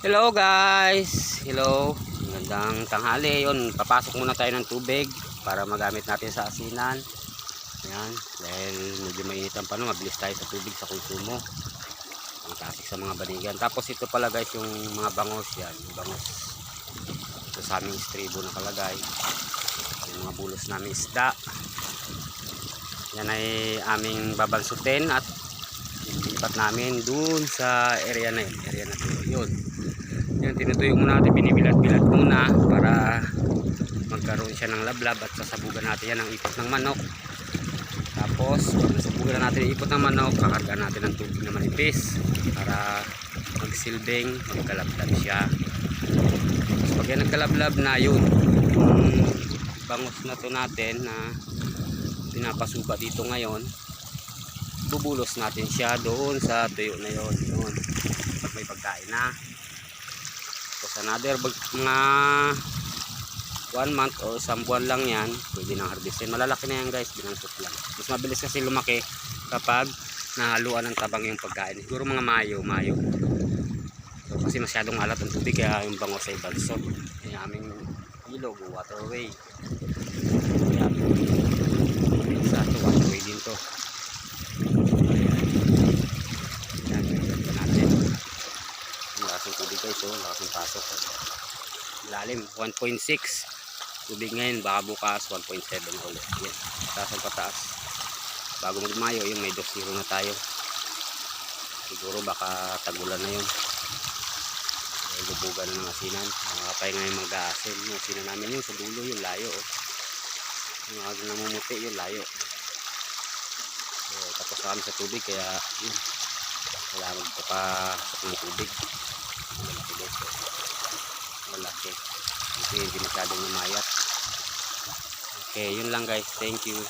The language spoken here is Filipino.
Hello guys, hello, magandang tanghali. Yun, papasok muna tayo ng tubig para magamit natin sa asinan. Ayan, dahil medyo mainit ang panahon, mabilis tayo sa tubig sa konsumo, ang tasik sa mga banigan. Tapos ito pala guys, yung mga bangos yan, yung bangos ito sa aming stribo nakalagay, yung mga bulos namin isda. Yan ay aming babansutin at ilipat namin dun sa area na yun. Yan, tinutuyok muna natin, binibilat-bilat muna para magkaroon siya ng lablab at sasabugan natin yan ng ipot ng manok. Tapos pag nasabugan na natin yung ipot ng manok, kakarga natin ng tubig na manipis para magsilbing magkalablab siya. Tapos pag yan nagkalablab na yun, yung bangos na to natin na pinapasuba dito ngayon, bubulos natin siya doon sa tuyo na yun, pag may pagkain na. Tapos another mga 1 month o isang buwan lang yan, pwede nang harvestin. Malalaki na yan guys, binansot lang. Mas mabilis kasi lumaki kapag nahaluan ng tabang yung pagkain. Siguro mga Mayo. So, kasi masyadong alat ang tubig kaya yung bangos ay bansot. Yung aming ilog o waterway. Kaya sa ito waterway din to. Yan, ganda natin. Lakas ng tubig guys, lakas ng pasok. Lalim 1.6 tubig ngayon, baka bukas 1.7 ulit. Yan, taas ang pataas. Bago magmayo yung may 2-0 na tayo. Siguro baka tagulan na yun, lubugan na ng asinan. Makakapay ngayon mag-aasin yung asinan namin yun sa dulo, yung layo yung mga namumuti yung layo. So, tapos na kami sa tubig kaya yun, wala magpapasok ng tubig. Malaki kasi hindi masyadong namayat. Okay, yun lang guys, thank you.